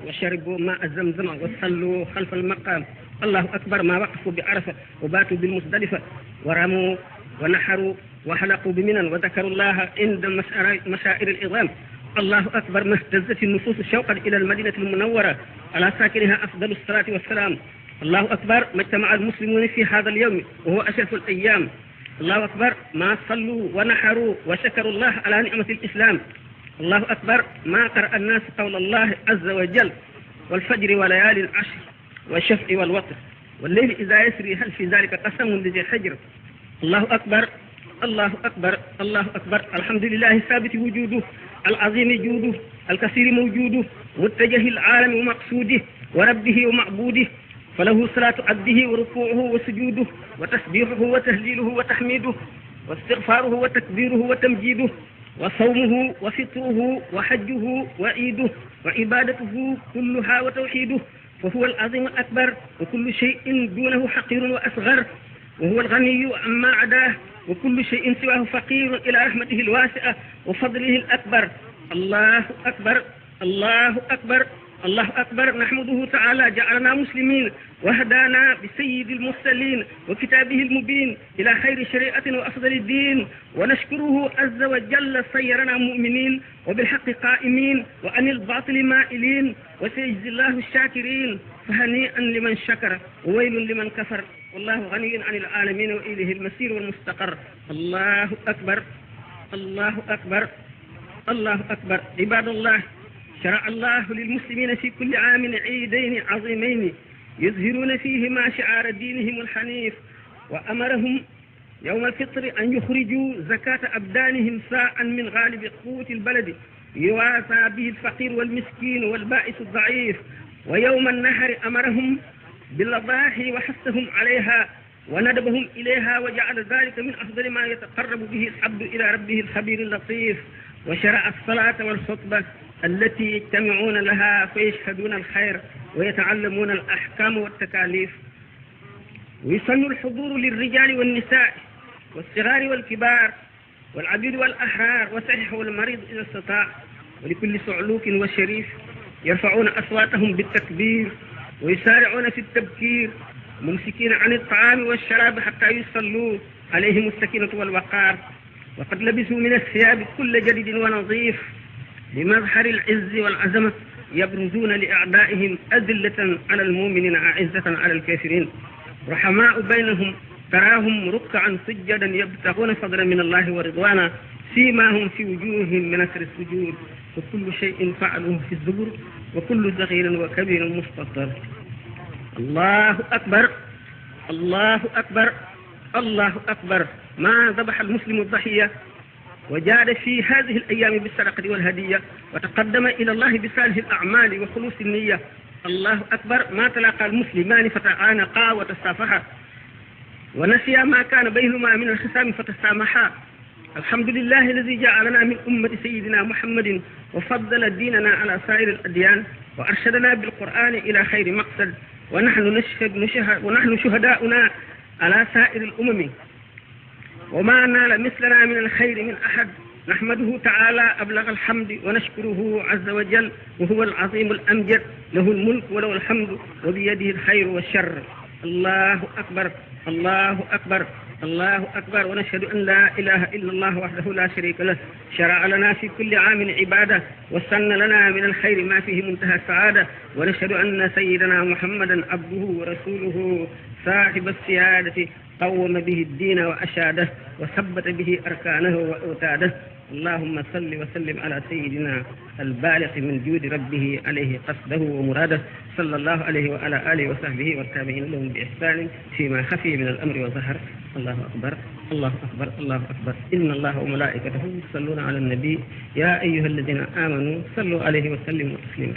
وشربوا ماء زمزم وصلوا خلف المقام. الله أكبر ما وقفوا بعرفة وباتوا بالمزدلفة ورموا ونحروا وحلقوا بمنى وذكروا الله عند مشاعر العظام. الله أكبر ما اهتزت النفوس شوقا إلى المدينة المنورة على ساكنها أفضل الصلاة والسلام. الله أكبر ما اجتمع المسلمون في هذا اليوم وهو أشرف الأيام. الله أكبر ما صلوا ونحروا وشكروا الله على نعمة الإسلام. الله أكبر ما قرأ الناس قول الله عز وجل والفجر وليالي العشر والشفع والوتر والليل إذا يسري هل في ذلك قسم لذي حجر. الله أكبر الله أكبر الله أكبر. الحمد لله ثابت وجوده العظيم جوده الكثير موجوده متجه العالم ومقصوده وربه ومعبوده فله صلاة عبده وركوعه وسجوده وتسبيحه وتهليله وتحميده واستغفاره وتكبيره وتمجيده وصومه وفطره وحجه وعيده وعبادته كلها وتوحيده فهو العظيم الأكبر وكل شيء دونه حقير وأصغر وهو الغني عما عداه وكل شيء سواه فقير إلى رحمته الواسعة وفضله الأكبر. الله أكبر الله أكبر الله أكبر. نحمده تعالى جعلنا مسلمين وهدانا بسيد المرسلين وكتابه المبين إلى خير شريعة وأفضل الدين ونشكره عز وجل صيرنا مؤمنين وبالحق قائمين وعن الباطل مائلين وسيجزي الله الشاكرين فهنيئا لمن شكر وويل لمن كفر والله غني عن العالمين وإليه المسير والمستقر. الله أكبر الله أكبر الله أكبر. عباد الله شرع الله للمسلمين في كل عام عيدين عظيمين يظهرون فيهما شعار دينهم الحنيف وأمرهم يوم الفطر أن يخرجوا زكاة أبدانهم ساعا من غالب قوت البلد يواسى به الفقير والمسكين والبائس الضعيف. ويوم النحر أمرهم بالأضاحي وحثهم عليها وندبهم إليها وجعل ذلك من أفضل ما يتقرب به العبد إلى ربه الخبير اللطيف. وشرع الصلاة والخطبة التي يجتمعون لها فيشهدون الخير ويتعلمون الأحكام والتكاليف. ويسن الحضور للرجال والنساء والصغار والكبار والعبيد والأحرار والصحيح والمريض إذا استطاع. ولكل صعلوك وشريف يرفعون أصواتهم بالتكبير ويسارعون في التبكير ممسكين عن الطعام والشراب حتى يصلوا عليهم السكينة والوقار. وقد لبسوا من الثياب كل جديد ونظيف بمظهر العز والعزمة يبرزون لأعدائهم أذلة على المؤمنين أعزة على الكافرين رحماء بينهم تراهم ركعا سجدا يبتغون فضلا من الله ورضوانا سيماهم في وجوههم من أثر السجود وكل شيء فعلوه في الزبر وكل صغير وكبير مستطر. الله أكبر الله أكبر الله أكبر. ما ذبح المسلم الضحية وجاد في هذه الأيام بالصدقة والهدية وتقدم إلى الله بصالح الأعمال وخلوص النية. الله أكبر. ما تلاقى المسلمان فتعانقا وتصافحا ونسيا ما كان بينهما من الخصام فتسامحا. الحمد لله الذي جعلنا من أمة سيدنا محمد وفضل ديننا على سائر الأديان وأرشدنا بالقرآن إلى خير مقصد ونحن شهداؤنا على سائر الأمم وما نال مثلنا من الخير من أحد. نحمده تعالى أبلغ الحمد ونشكره عز وجل وهو العظيم الأمجد له الملك وله الحمد وبيده الخير والشر. الله أكبر الله أكبر الله أكبر. ونشهد أن لا إله إلا الله وحده لا شريك له شرع لنا في كل عام عبادة وسن لنا من الخير ما فيه منتهى السعادة. ونشهد أن سيدنا محمدا عبده ورسوله صاحب السيادة قوم به الدين وأشاده وثبت به أركانه وأوتاده. اللهم صل وسلم على سيدنا البالغ من جود ربه عليه قصده ومراده صلى الله عليه وعلى آله وصحبه والتابعين لهم بإحسان فيما خفي من الأمر وظهر. الله أكبر الله أكبر الله أكبر. إن الله وملائكته يصلون على النبي يا أيها الذين آمنوا صلوا عليه وسلموا تسليما.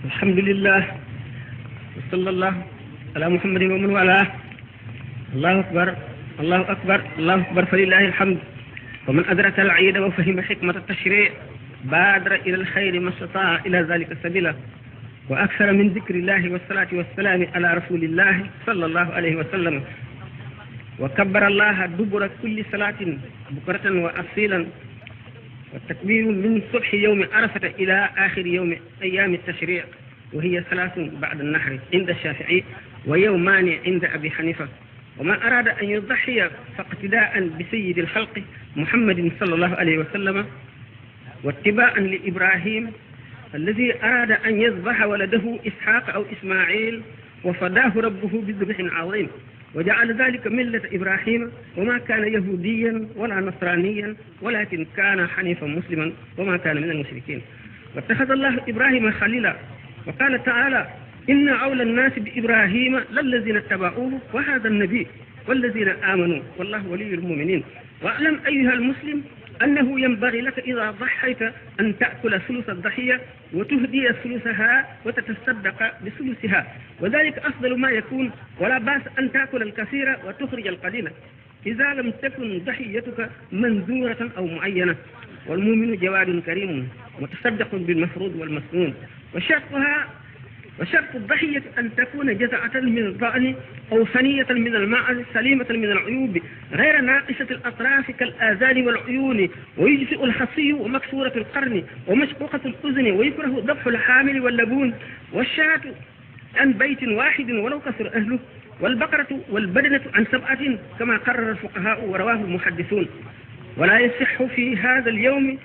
الحمد لله وصلى الله على محمد ومن والاه. الله أكبر الله أكبر الله أكبر فلله الحمد. ومن أدرك العيد وفهم حكمة التشريع بادر إلى الخير ما استطاع إلى ذلك سبيلا. وأكثر من ذكر الله والصلاة والسلام على رسول الله صلى الله عليه وسلم وكبر الله دبر كل صلاة بكرة وأصيلا والتكبير من صبح يوم عرفة إلى آخر يوم أيام التشريع وهي 3 بعد النحر عند الشافعي ويومان عند أبي حنيفة وما أراد أن يضحي فاقتداء بسيد الخلق محمد صلى الله عليه وسلم واتباعا لإبراهيم الذي أراد أن يذبح ولده إسحاق أو إسماعيل وفداه ربه بذبح عظيم وجعل ذلك ملة إبراهيم وما كان يهوديا ولا نصرانيا ولكن كان حنيفا مسلما وما كان من المشركين واتخذ الله إبراهيم خليلا وقال تعالى إن أولى الناس بإبراهيم للذين اتبعوه وهذا النبي والذين آمنوا والله ولي المؤمنين واعلم أيها المسلم أنه ينبغي لك إذا ضحيت أن تأكل ثلث الضحية وتهدي ثلثها وتتصدق بثلثها وذلك أفضل ما يكون ولا بأس أن تأكل الكثير وتخرج القليل إذا لم تكن ضحيتك منذورة أو معينة والمؤمن جواد كريم متصدق بالمفروض والمسنون وشرط الضحية أن تكون جزعة من الضأن أو ثنية من الماعز سليمة من العيوب غير ناقصة الأطراف كالآذان والعيون ويجزئ الخصي ومكسورة القرن ومشقوقة الأذن ويكره ذبح الحامل واللبون والشاة عن بيت واحد ولو كثر أهله والبقرة والبدنة عن 7 كما قرر الفقهاء ورواه المحدثون ولا يصح في هذا اليوم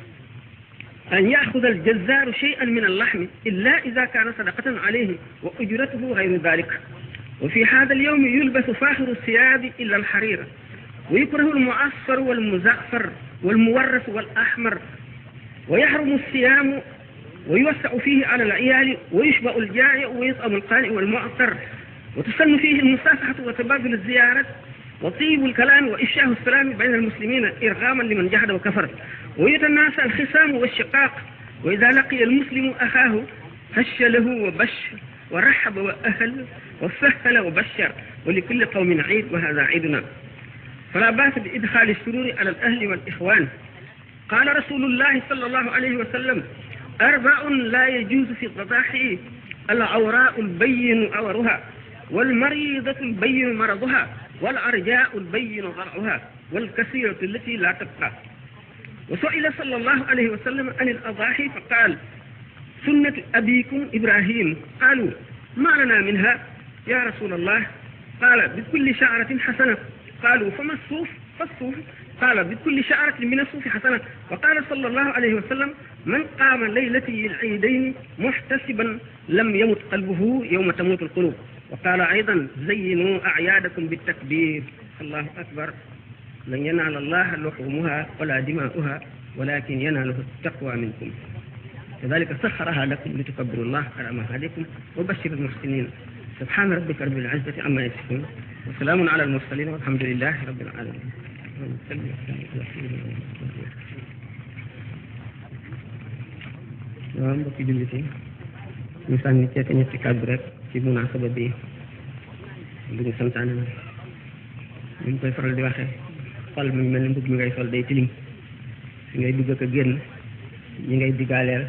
أن يأخذ الجزار شيئا من اللحم إلا إذا كان صدقة عليه وأجرته غير ذلك وفي هذا اليوم يلبس فاخر الثياب إلا الحرير ويكره المعصفر والمزعفر والمورث والأحمر ويحرم الصيام ويوسع فيه على العيال ويشبع الجائع ويطعم القانئ والمعطر وتسن فيه المصافحة وتبادل الزيارات وطيب الكلام وإفشاء السلام بين المسلمين إرغاما لمن جحد وكفر ويتناسى الخصام والشقاق وإذا لقي المسلم أخاه هش له وبشر ورحب وأهل وسهل وبشر ولكل قوم عيد وهذا عيدنا فلا بأس بإدخال السرور على الأهل والإخوان قال رسول الله صلى الله عليه وسلم 4 لا يجوز في الضحايا العوراء البين عورها والمريضة البين مرضها والعرجاء البين ضرعها والكثيرة التي لا تبقى وسئل صلى الله عليه وسلم عن الأضاحي فقال سنة أبيكم إبراهيم قالوا ما لنا منها يا رسول الله قال بكل شعرة حسنة قالوا فما الصوف فالصوف قال بكل شعرة من الصوف حسنة وقال صلى الله عليه وسلم من قام ليلة العيدين محتسبا لم يمت قلبه يوم تموت القلوب وقال أيضا زينوا أعيادكم بالتكبير الله أكبر لن ينال الله لحومها ولا دماؤها ولكن يناله التقوى منكم كذلك سخرها لكم لتكبروا الله على ما هديكم وبشر المحسنين سبحان ربك رب العزة عما يصفون وسلام على المرسلين والحمد لله رب العالمين waaw mbokki jullit yi ñu sànni ceete ñetti kàddu rek ci munaasaba bi lu ñu santaane na ñu koy faral di waxee xol mi mel ni mbub mi ngay sol day tilim li ngay dugg ak a génn li ngay digaaleel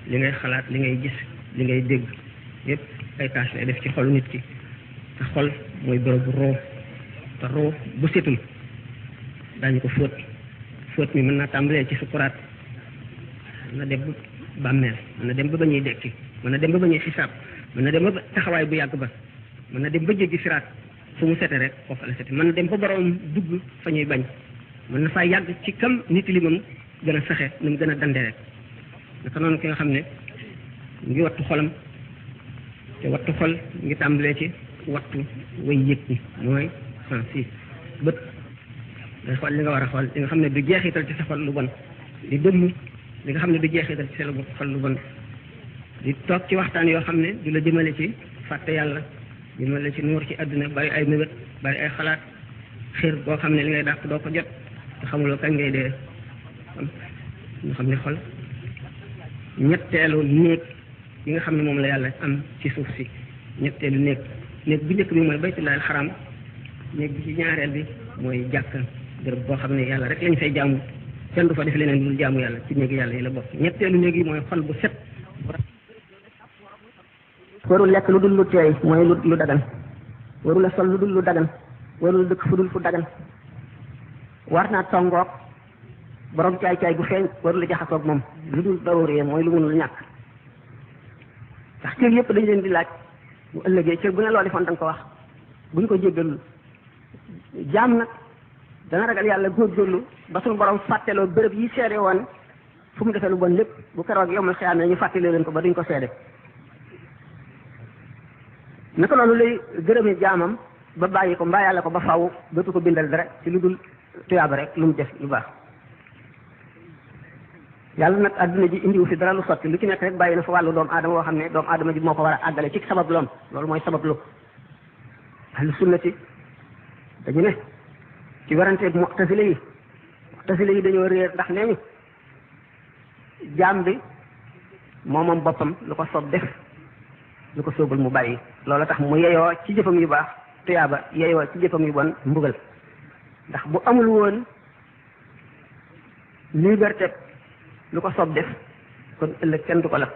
li ngay xalaat li ngay gis li ngay dégg yépp ay tâche lay def ci xolu nit ki te xol mooy bërëbu roo te roo bu setul daañu ko fóot mi mën naa tàmbalee ci sukuraat na dem ba bàmmeel mën na dem ba bañuy dekki mën na dem ba bañuy xisaab mën na dem ba taxawaay bu yàgg ba mën na dem ba jéggi siraat fu mu sete rek foofu la sete mën na dem ba borom dugg fa ñuy bañ mën na faa yàgg ci kam nit li moom gën a saxe nu mu gën a dande rek naka noonu ki nga xam ne ngi wattu xolam te wattu xol ngi tàmbalee ci wattu way yëg ñi mooy sens yi bët day xool li nga war a xool li nga xam ne du jeexital ci sa xol lu bon di dëmm li nga xam ne du jeexital ci sa xol lu bon di toog ci waxtaan yoo xam ne du la jëmale ci fàtte yàlla jëmale ci nuur ci àdduna bari ay mébét bari ay xalaat xir boo xam ne li ngay dàq doo ko jot te xamuloo kañ ngay dee nga xam ne xol ñetteelu néeg yi nga xam ne moom la yàlla am ci suuf si ñetteelu néeg bu njëkk bi mooy baytullaahil xaram néeg bi ci ñaareel bi mooy jàkka bërëb boo xam ne yàlla rek lañ fay jaamu kenn du fa def leneen dul jaamu yàlla ci néegi yàlla yi la bokk ñetteelu néeg yi mooy xol bu set warul lekk lu dul lu teey mooy lu dagan warul a sol lu dul lu dagan warul dëkk fu dul fu dagan war naa tongoog borom caay-caay bu feeñ warul a jaxasoog moom lu dul daruree mooy lu mënul ñàkk ndax cër yëpp dañ leen di laaj bu ëllëgee cër bu ne loo defoon da nga ko wax buñ ko jéggalul jaam nag dana ragal yàlla góorgóorlu ba suñu borom fàtteloo béréb yi seede woon fu mu defee lu bon lépp bu keroog yomal xiyaam ne ñu fàttalee leen ko ba duñ ko seede naka loolu lay gërëme jaamam ba bàyyi ko mbaa yàlla ko ba faw dootu ko bindal dara ci lu dul tuyaaba rek lu mu def lu baax yàlla nag adduna ji indiwu fi dara lu sotti lu ci nekk rek bàyyi na fa wàllu doomu aadama woo xam ne doomu aadama ji moo ko war a àggale ci sabab loom loolu mooy sabab lu ahlu sunnati dañu ne ci waranteeg mu'tazila yi dañoo réer ndax nee ñu jaam bi moom boppam lu ko soob def lu ko soobul mu bàyyi loolu tax mu yeyoo ci jëfam yu baax tuyaaba yeyoo ci jëfam yu bon mbugal ndax bu amul woon liberté lu ko soob def kon ëllëg kenn du ko lakk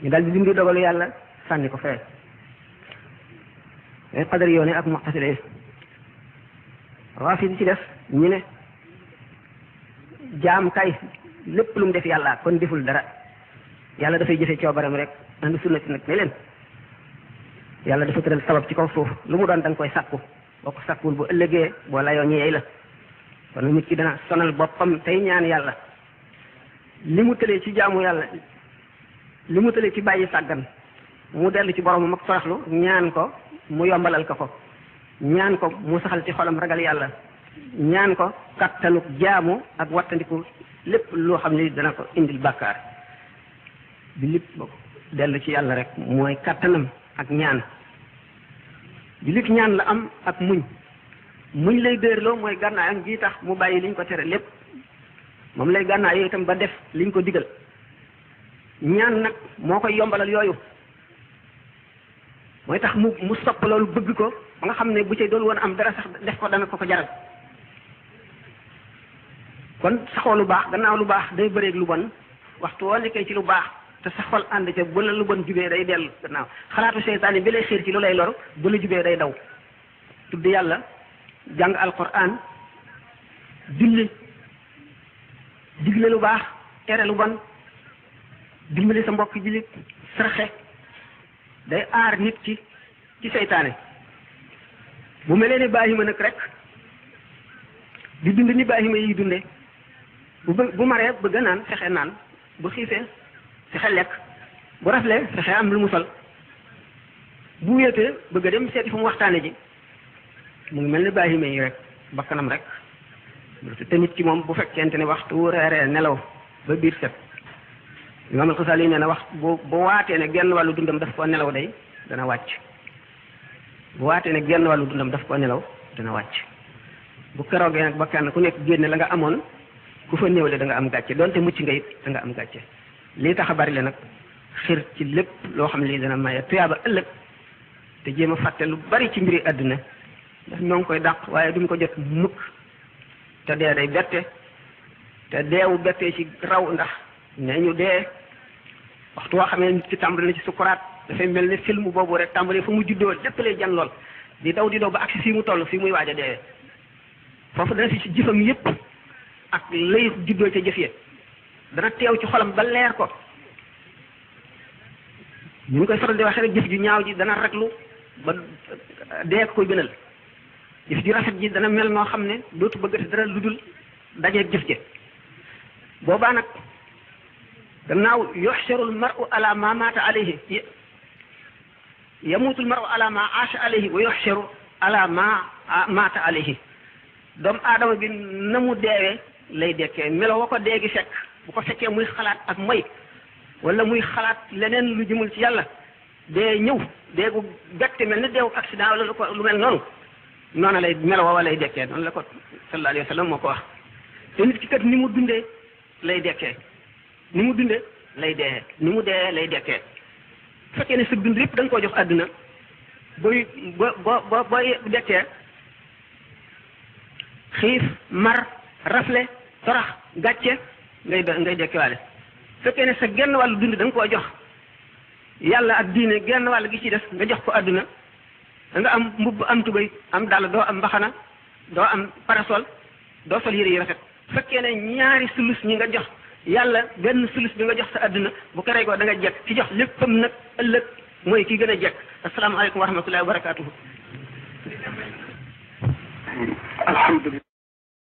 ñu daal di dindi dogalu yàlla sànni ko fee ay qadar yoone ak mu'tasila yi rafidi ci def ñu ne jaam kay lépp lu mu def yàlla kon deful dara yàlla dafay jëfe coobaram rek ahlu sunnati nag ne leen yàlla dafa tëral sabab ci kaw suuf lu mu doon da nga koy sàkku boo ko sàkkuwul bu ëllëgee boo layoo ñu yey la kon nit ki dana sonal boppam tey ñaan yàlla li mu tëlee ci jaamu yàlla li mu tëlee ci bàyyi sàggan mu dellu ci borom mag soraxlu ñaan ko mu yombalal ko ñaan ko mu saxal ci xolam ragal yàlla ñaan ko kattanu jaamu ak wattandiku lépp loo xam ne dana ko indil bàkkaar bi lépp dellu ci yàlla rek mooy kattanam ak ñaan bi lépp ñaan la am ak muñ lay dóorloo mooy gànnaayam gi tax mu bàyyi liñ ko tere lépp moom lay gànnaay yooyu itam ba def liñ ko digal ñaan nag moo koy yombalal yooyu mooy tax mu sopp loolu bëgg ko ba nga xam ne bu ci doon woon am dara sax def ko dana ko jaral kon saxoo lu baax gannaaw lu baax day bëreeg lu bon waxtu woo nekkee ci lu baax te sa xol ànd ca bu la lu bon jubee day dellu gannaaw xalaatu seytaane bi lay xiir ci lu lay lor bu la jubee day daw tudd yàlla jàng alquran julli digle lu baax tere lu bon dimbali sa mbokk jullit saraxe day aar nit ci seytaane bu melee ni baahima nag rek di dund ni baahima yi dunde bu maree bëgg a naan fexe naan bu xiifee fexe lekk bu raflee fexe am lu mu sol bu wéetee bëgg a dem seeti fu mu waxtaane ji mu ngi mel ni baahima yi rek bakkanam rek te nit ki moom bu fekkente ne waxtu reeree nelaw ba biir set Imaam al-Xasaali nee na wax bu waatee ne genn wàllu dundam daf koo nelaw day dana wàcc bu waatee ne genn wàllu dundam daf koo nelaw dana wàcc bu keroogee nag ba kenn ku nekk génne la nga amoon ku fa néewle da nga am gàcce donte mucc nga it da nga am gàcce lii tax a bari le nag xir ci lépp loo xam ne lii dana maye tuyaaba ëllëg te jéem a fàtte lu bari ci mbiri àdduna ndax ñoo ngi koy dàq waaye duñ ko jot mukk te dee day bette te deewu bettee ci raw ndax nee ñu dee waxtu woo xamee nit ci tàmbali na ci sukuraat dafay mel ne film boobu rek tàmbali fa mu juddoo lépp lay jan lool di daw ba agsi fii mu toll fii muy waaj a dee foofu dana fi ci jëfam yépp ak lay juddoo ca jëf ya dana teew ci xolam ba leer ko ñu ngi koy faral di waxee rek jëf ju ñaaw ji dana raglu ba dee ko koy gënal jëf ju rafet ji dana mel noo xam ne dootu bëggati dara lu dul dajeeg jëf ja boobaa nag gannaaw yuxsharu almaru ala ma maata alayhi yamutu almaru ala ma aasha alayhi wa yuxsharu ala ma maata alayhi doomu aadama bi na mu deewee lay dekkee melo wa ko dee gi fekk bu ko fekkee muy xalaat ak moy wala muy xalaat leneen lu jëmul ci yàlla dee ñëw dee gu gàtte mel ni deewu accident wala lu mel noonu noonu lay melo wa lay dekkee noonu la ko sallallahu alayhi wa sallam moo ko wax te nit ki kat ni mu dundee lay dekkee ni mu dundee lay dee ni mu dee lay dekkee bu fekkee ne sa dund yëpp da nga koo jox àdduna booy booy dekkee xiif mar rafle torax gàcce ngay dekkewaale fekkee ne sa genn wàllu dund da nga koo jox yàlla ak diine genn wàll gi ci des nga jox ko adduna da nga am mbubb am tubéy am dàll doo am mbaxana doo am parasol doo sol yére yi rafet fekkee ne ñaari sulus ñi nga jox yàlla benn sulus bi nga jox sa adduna bu ko reygoo da nga jekk ci jox léppam nag ëllëg mooy ki gën a jekk asalaamaaleykum wa rahmatullahi wa barakatuhu. alhamdulillah.